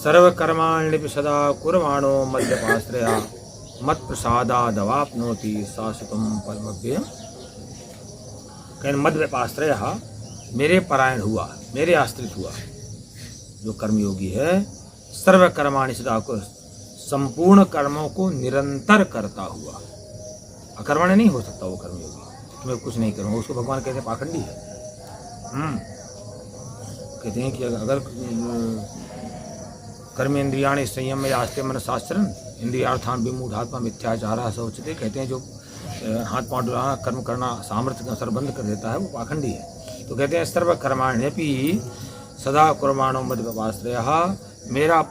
सर्वकर्माण्यपि सदा कुर्वाणो मद्व्यपाश्रया मत्प्रसादादवाप्नोति शाश्वतं परमव्ययम्। कहने मद्व्यपाश्रय, मेरे परायण हुआ, मेरे आश्रित हुआ जो कर्मयोगी है, सर्वकर्माणि सदा को, संपूर्ण कर्मों को निरंतर करता हुआ। अकर्मण्य नहीं हो सकता वो कर्मयोगी, मैं कुछ नहीं करूँगा, उसको भगवान कहते हैं पाखंडी है। कहते हैं कि अगर कर्मेंद्रियाणि संयम में आस्ते मन शास्त्रन इंद्रियार्थान विमूढ़ात्मा मिथ्याचारा शौचते, कहते हैं जो हाथ पांव डुलाना कर्म करना सामर्थ्य का असर बंद कर देता है वो पाखंडी है। तो कहते हैं सर्वकर्माण्यपि सदा कुर्वाणो मद्व्यपाश्रयः,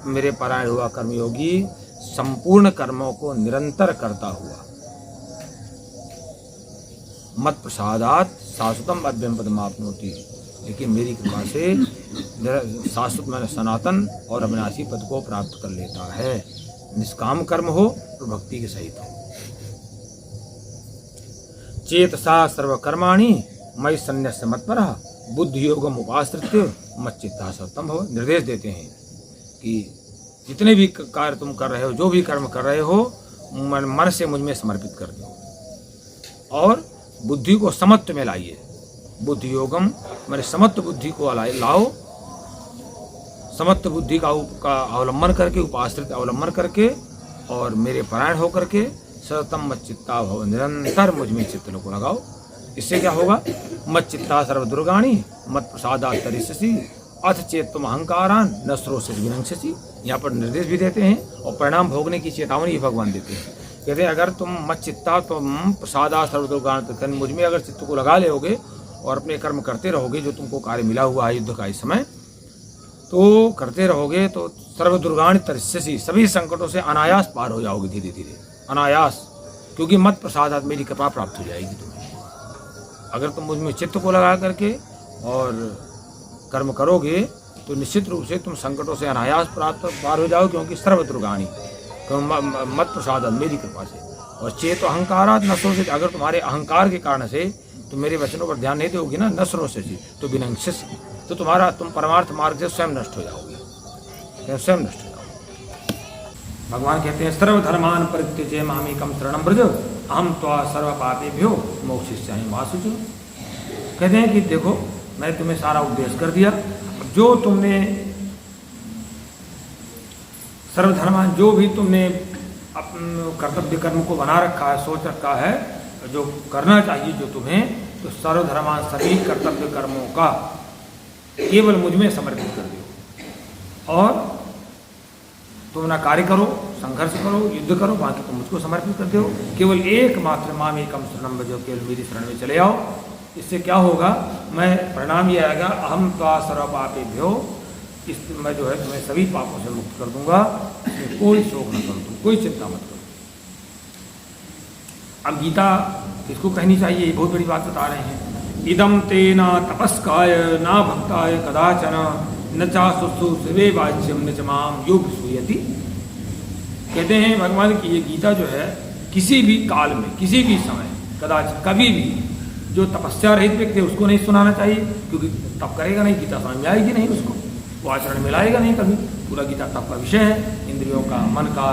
मेरे परायण हुआ कर्मयोगी संपूर्ण कर्मों को निरंतर करता हुआ, मत प्रसादात शाश्वतम अद्वैम पदमाप्नोति, लेकिन मेरी कृपा से शाश्वत मैंने सनातन और अविनाशी पद को प्राप्त कर लेता है। निष्काम कर्म हो तो भक्ति के सहित हो। चेतसा सर्वकर्माणि मयि सन्न्यस्य मत्परः बुद्धि योगम उपाश्रित्य मच्चित्तः सततं भव। निर्देश देते हैं कि जितने भी कार्य तुम कर रहे हो, जो भी कर्म कर रहे हो, मन से मुझ में समर्पित कर दो और बुद्धि को समत्व में लाइए। बुद्धि योगम मेरे समत्व बुद्धि को लाओ, समत्व बुद्धि का अवलंबन करके, उपाश्रित अवलंबन करके और मेरे परायण होकर के सततम मच्चित्ता भव, निरंतर मुझ में चित्त को लगाओ। इससे क्या होगा? मच्चित्ता सर्वदुर्गाणि मत प्रसादात् तरिष्यसि अथ चेत तुम अहंकारान न श्रोष्यसि विनश्यसि। यहाँ पर निर्देश भी देते हैं और परिणाम भोगने की चेतावनी भगवान देते हैं। कहते हैं अगर तुम मच्चित्ता तुम प्रसादात् सर्वदुर्गाणि, मुझ में अगर चित्त को लगा लोगे और अपने कर्म करते रहोगे, जो तुमको कार्य मिला हुआ है युद्ध का इस समय, तो करते रहोगे तो सर्वदुर्गाणि तरिष्यसि, सभी संकटों से अनायास पार हो जाओगे, धीरे धीरे अनायास, क्योंकि मत प्रसादात् मेरी कृपा प्राप्त हो जाएगी तुम्हें। अगर तुम मुझ में चित्त को लगा करके और कर्म करोगे तो निश्चित रूप से तुम संकटों से अनायास पार हो जाओगे, क्योंकि सर्वदुर्गाणि मत प्रसादात् मेरी कृपा से। और चेत अहंकारात् न श्रोष्यसि, अगर तुम्हारे अहंकार के कारण से तुम मेरे वचनों पर ध्यान नहीं दोगे ना, न श्रोष्यसि तो विनश्यसि, तो तुम परमार्थ मार्ग से स्वयं नष्ट हो जाओगे, स्वयं नष्ट हो जाओगे। भगवान कहते हैं सर्वधर्मान परित्यज्य मामेकं शरणं व्रज अहं त्वा सर्व पापेभ्यो मोक्षयिष्यामि मा शुचः। कहते हैं कि देखो मैंने तुम्हें सारा उपदेश कर दिया, जो तुमने सर्वधर्मान, जो भी तुमने कर्तव्य कर्म को बना रखा है, सोच रखा है, जो करना चाहिए जो तुम्हें, तो सर्वधर्मान सभी कर्तव्य कर्मों का केवल मुझ में समर्पित कर दो और तुम अपना कार्य करो, संघर्ष करो, युद्ध करो, बाकी तुम मुझको समर्पित कर दो। केवल एकमात्र मामेकं शरणं व्रज, केवल मेरी शरण में चले आओ। इससे क्या होगा? मैं परिणाम ये आएगा, अहं त्वा सर्व पापेभ्यो, इस मैं जो है तुम्हें सभी पापों से मुक्त कर दूंगा, इसमें कोई शोक न करो, तुम कोई चिंता मत करो। अब गीता किसको कहनी चाहिए, ये बहुत बड़ी बात बता रहे हैं। इदम ते न तपस्काय न भक्ताय कदाचन न चाशुषु शिवे वाच्यम न च माम यो विसूयति। कहते हैं भगवान की ये गीता जो है किसी भी काल में, किसी भी समय, कदाचित कभी भी जो तपस्या रहित व्यक्ति है उसको नहीं सुनाना चाहिए, क्योंकि तप करेगा नहीं, गीता समझ में आएगी नहीं उसको, वो आचरण में लाएगा नहीं कभी। पूरा गीता तप का विषय है, इंद्रियों का, मन का,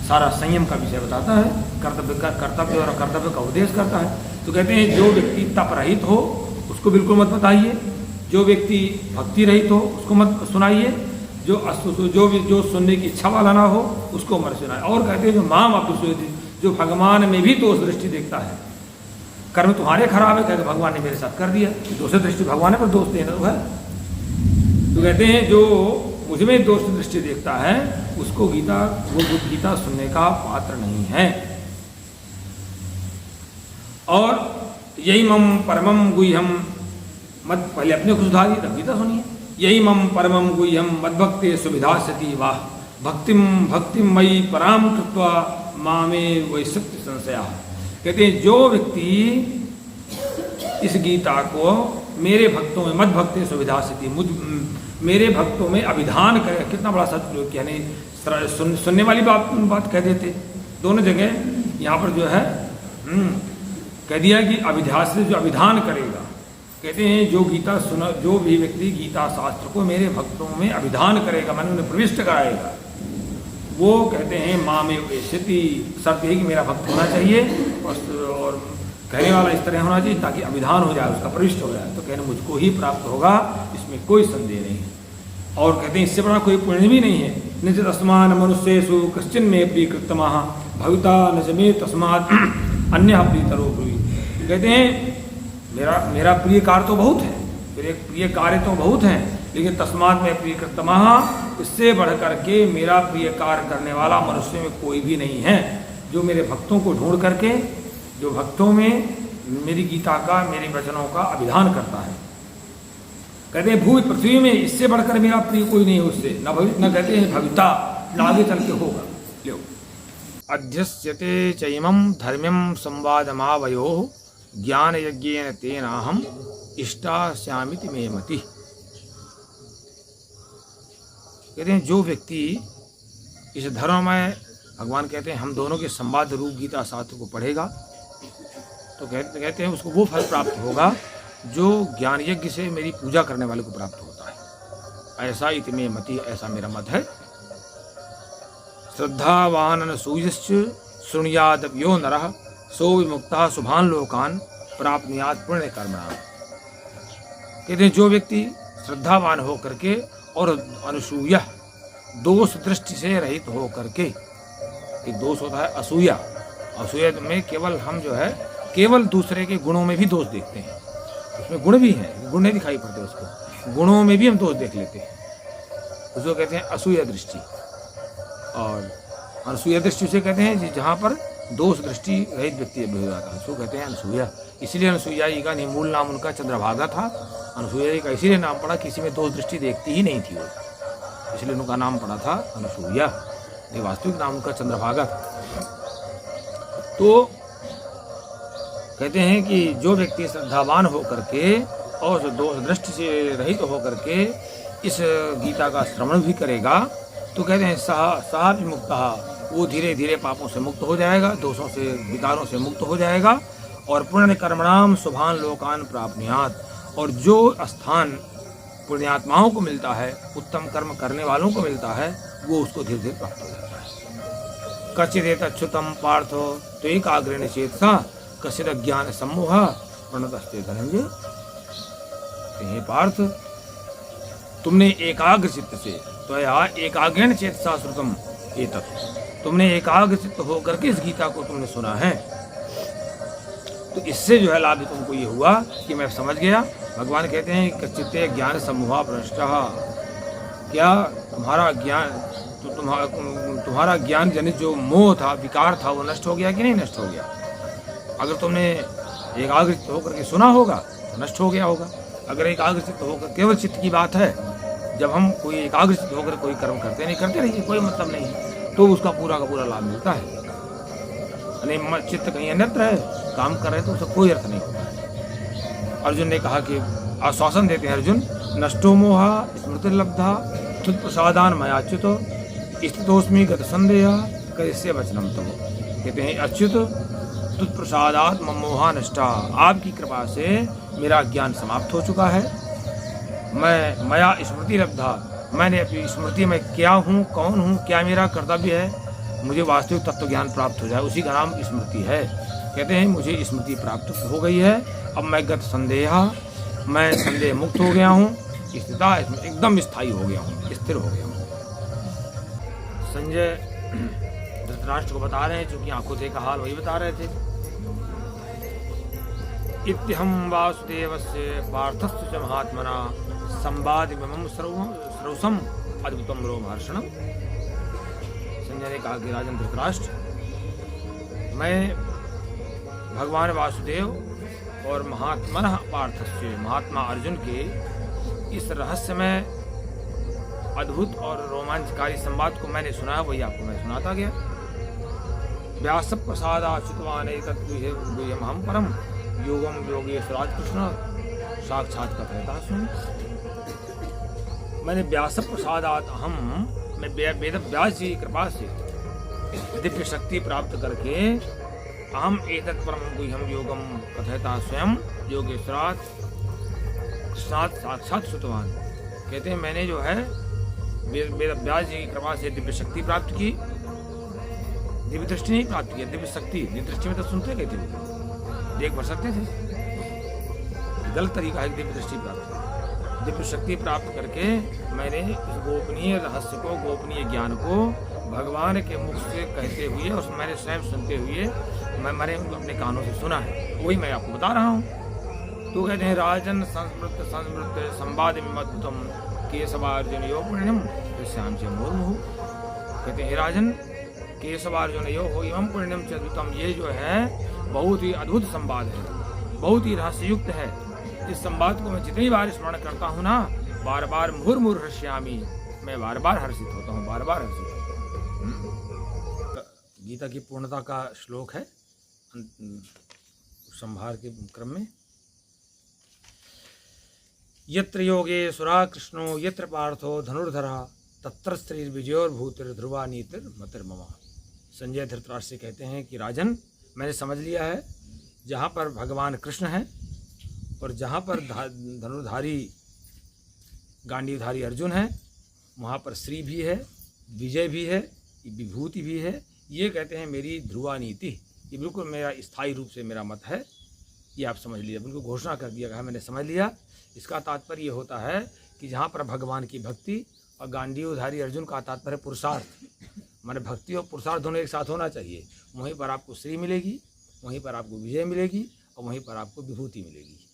सारा संयम का विषय बताता है, कर्तव्य और कर्तव्य का उपदेश करता है। तो कहते हैं जो व्यक्ति तप रहित हो उसको बिल्कुल मत बताइए, जो व्यक्ति भक्ति रहित हो उसको मत सुनाइए, जो सुनने की इच्छा वाला ना हो उसको मत सुनाए। और कहते हैं जो माम अभिसूयति, जो भगवान में भी दोष दृष्टि देखता है, कर्म तुम्हारे खराब है, कहते भगवान ने मेरे साथ कर दिया, दोष दृष्टि भगवान पर दोष देना है। तो कहते हैं जो मुझमें दोष दृष्टि देखता है उसको गीता सुनने का पात्र नहीं है। और यही मम परमम गुह्यम मत, पहले अपने को सुधारिए तब गीता सुनिए। यही मम परमम गुह्यम मद्भक्ते सुविधास्यति वाह भक्तिम मयि पराम कृत्वा मामे वैसत्य संशया। कहते हैं जो व्यक्ति इस गीता को मेरे भक्तों में, मद भक्ति सुविधा से, मेरे भक्तों में अभिधान करे, कितना बड़ा सदप्रयोग, यानी सुनने वाली बात कह देते दोनों जगह। यहाँ पर जो है कह दिया कि अभिध्यास से जो अभिधान करेगा, कहते हैं जो गीता सुना, जो भी व्यक्ति गीता शास्त्र को मेरे भक्तों में अभिधान करेगा, मैंने उन्हें प्रविष्ट कराएगा, वो कहते हैं माँ में स्थिति, शर्त है कि मेरा भक्त होना चाहिए और कहने वाला इस तरह होना चाहिए ताकि अभिधान हो जाए, उसका प्रविष्ट हो जाए। तो कहने मुझको ही प्राप्त होगा, इसमें कोई संदेह नहीं है। और कहते हैं इससे बड़ा कोई पुण्य भी नहीं है। निज तस्मान मनुष्येषु कश्चिन में प्रीकृतमः भविता न मे तस्मात् अन्य प्रीतरो ब्रूहि। कहते हैं मेरा प्रिय कार्य तो बहुत है, मेरे प्रिय कार्य तो बहुत हैं, लेकिन तस्मात् में प्रीकृतमः, इससे बढ़ करके मेरा प्रिय कार्य करने वाला मनुष्य में कोई भी नहीं है, जो मेरे भक्तों को ढूंढ करके, जो भक्तों में मेरी गीता का, मेरे वचनों का अभिधान करता है। कहते हैं भूमि पृथ्वी में इससे बढ़कर मेरा प्रिय कोई नहीं है उससे, न कहते हैं भविता, न आगे चल के होगा। लो अध्यस्यते चैमं धर्म्यं संवादमावयोः ज्ञान यज्ञेन तेनाहम इष्टास्यामिति मे मति। कहते हैं जो व्यक्ति इस धर्म में, भगवान कहते हैं हम दोनों के संवाद रूप गीता शास्त्र को पढ़ेगा तो कहते हैं उसको वो फल प्राप्त होगा जो ज्ञान यज्ञ से मेरी पूजा करने वाले को प्राप्त होता है। ऐसा इति मे मति, ऐसा मेरा मत है। श्रद्धावान अनसूयश्च शृणुयादव्यो नरः सो विमुक्तः शुभान लोकान प्राप्नुयात् पुण्य कर्मणाम्। कहते हैं जो व्यक्ति श्रद्धावान हो करके और अनसूय, दोष दृष्टि से रहित हो करके, एक दोष होता है असूया, असूया में केवल हम जो है केवल दूसरे के गुणों में भी दोष देखते हैं, उसमें गुण भी हैं, गुण नहीं दिखाई पड़ते, उसको गुणों में भी हम दोष देख लेते हैं, उसको कहते हैं असूया दृष्टि। और अनसूया दृष्टि से कहते हैं जहाँ पर दोष दृष्टि रहित व्यक्ति हो जाता है, उसको कहते हैं अनसूया। इसीलिए अनसूया जी का मूल नाम उनका चंद्रभागा था। अनसूया जी का इसीलिए नाम पड़ा, किसी में दोष दृष्टि देखती ही नहीं थी वो, इसलिए उनका नाम पड़ा था अनसूया। ये वास्तविक नाम उनका चंद्रभागा था। तो कहते हैं कि जो व्यक्ति श्रद्धावान होकर के और दोष दृष्टि से रहित होकर के इस गीता का श्रवण भी करेगा तो कहते हैं सह विमुक्तः, वो धीरे धीरे पापों से मुक्त हो जाएगा, दोषों से, विकारों से मुक्त हो जाएगा और पुण्य कर्मणाम शुभान लोकान प्राप्नुयात्, और जो स्थान पुण्यात्माओं को मिलता है, उत्तम कर्म करने वालों को मिलता है, वो उसको धीरे धीरे प्राप्त हो जाता है। कच्चिदेत अच्युतम पार्थो तो एकाग्रेण चेतसा कश्चिद ज्ञान सम्मोह प्रणतस्ते धनंजय। हे पार्थ, तुमने एकाग्र चित्त से, तो एकाग्रेण चेतसा श्रुतम एतत्, तुमने एकाग्र चित्त होकर के इस गीता को तुमने सुना है, तो इससे जो है लाभ तुमको ये हुआ कि मैं समझ गया। भगवान कहते हैं कच्चित्ते ज्ञान समूह भ्रष्टः, क्या तुम्हारा ज्ञान, तो तुम्हारा ज्ञान जनित जो मोह था, विकार था, वो नष्ट हो गया कि नहीं नष्ट हो गया? अगर तुमने एकाग्र चित्त होकर के सुना होगा तो नष्ट हो गया होगा। अगर एकाग्र चित्त होकर, केवल चित्त की बात है, जब हम कोई एकाग्र चित्त होकर कोई कर्म करते नहीं, करते रहिए, कोई मतलब नहीं, तो उसका पूरा का पूरा लाभ मिलता है। यानी चित्त कहीं अन्यत्र है, काम कर रहे तो उसका कोई अर्थ नहीं होता है। अर्जुन ने कहा कि आश्वासन देते हैं अर्जुन, नष्टो मोहा स्मृतिर्लब्धा त्वत्प्रसादान मयाच्युतो स्थितोस्मि गत संदेह कैसे वचनम तव। कहते हैं अच्युत त्वत्प्रसादात् ममोहा नष्टा, आपकी कृपा से मेरा ज्ञान समाप्त हो चुका है। मैं मया स्मृति लब्धा, मैंने अपनी स्मृति में क्या हूँ, कौन हूँ, क्या मेरा कर्तव्य है, मुझे वास्तविक तत्व ज्ञान प्राप्त हो जाए, उसी का नाम स्मृति है। कहते हैं मुझे स्मृति प्राप्त हो गई है, अब मैं गत संदेह, मैं संदेह मुक्त हो गया हूँ, स्थिता एकदम स्थायी हो गया हूँ, स्थिर हो गया हूँ। संजय धृतराष्ट्र को बता रहे हैं, चूंकि आंखों देखा हाल वही बता रहे थे। इत्यहं वासुदेवस्य पार्थस्य च महात्मना संवादमिमं श्रौसम अद्भुतम रोमहर्षणम। संजय ने कहा कि राजन धृतराष्ट्र, मैं भगवान वासुदेव और महात्मनः पार्थस्य, महात्मा अर्जुन के इस रहस्यमय अद्भुत और रोमांचकारी संवाद को मैंने सुना, वही आपको मैं सुनाता गया। व्यास प्रसादाच्युतवान हम परम योगम योगेश्वराज कृष्ण साक्षात कथयता सुन। मैंने व्यास प्रसादात हम, मैं वेद व्यास जी की कृपा से दिव्य शक्ति प्राप्त करके अहम एतत् परम गुह्यम योगम कथयता स्वयं योगेश्वराज कृष्णात् साक्षात श्रुतवान। कहते हैं मैंने जो है वेद व्यास जी की कृपा से दिव्य शक्ति प्राप्त की। दिव्य दृष्टि नहीं प्राप्त की, दिव्य शक्ति। दिव्य दृष्टि में तो सुनते गए थे, देख पढ़ सकते थे, गलत तरीका है दिव्य दृष्टि प्राप्त की। दिव्य शक्ति प्राप्त करके मैंने इस गोपनीय रहस्य को, गोपनीय ज्ञान को भगवान के मुख से कहते हुए और मैंने स्वयं सुनते हुए मैंने अपने कानों से सुना है, वही मैं आपको बता रहा हूँ। तो कहते हैं राजन संस्मृत संवाद अद्भुतम केशवार्जुन यो पुण्यम श्याम से मुर्मु। कहते हैं राजन केशवार्जुन यो हो एवं पुण्यम से अद्भुतम, ये जो है बहुत ही अद्भुत संवाद है, बहुत ही रहस्ययुक्त है। इस संवाद को मैं जितनी बार स्मरण करता हूँ ना, बार बार मुहुर्मुहुर हर्ष्यामि, मैं बार बार हर्षित होता हूँ, बार बार हर्षित होता हूँ। गीता की पूर्णता का श्लोक है संभार के क्रम में। यत्र योगेश्वरा कृष्णो यत्र पार्थो धनुर्धरा तत्र स्त्रीर्विजयोर्भूतिर ध्रुवा नीतिर मतिर्ममा। संजय धृतराष्ट्र से कहते हैं कि राजन, मैंने समझ लिया है जहाँ पर भगवान कृष्ण हैं और जहाँ पर धनुर्धारी गांडीवधारी अर्जुन है, वहाँ पर श्री भी है, विजय भी है, विभूति भी है। ये कहते हैं मेरी ध्रुवा नीति, ये बिल्कुल मेरा स्थायी रूप से मेरा मत है, ये आप समझ लिया, बिल्कुल घोषणा कर दिया गया, मैंने समझ लिया। इसका तात्पर्य ये होता है कि जहाँ पर भगवान की भक्ति और गांडीवधारी अर्जुन का तात्पर्य पुरुषार्थ, माने भक्ति और पुरुषार्थ दोनों एक साथ होना चाहिए। वहीं पर आपको श्री मिलेगी, वहीं पर आपको विजय मिलेगी और वहीं पर आपको विभूति मिलेगी।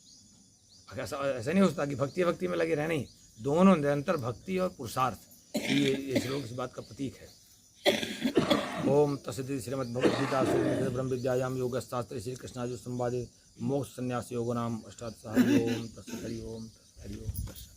ऐसा नहीं होता कि भक्ति भक्ति में लगे रहने, दोनों निरंतर भक्ति और पुरुषार्थ, ये श्लोक इस बात का प्रतीक है। ओम तत्सदिति श्रीमद्भगवद्गीता ब्रह्म विद्यायाम योगशास्त्रे श्री कृष्णार्जुन संवादे मोक्ष संन्यास योगो नाम अष्टादश। हरि ओम तत्सत्। हरि ओम तत्सत्। हरि ओम तत्सत्।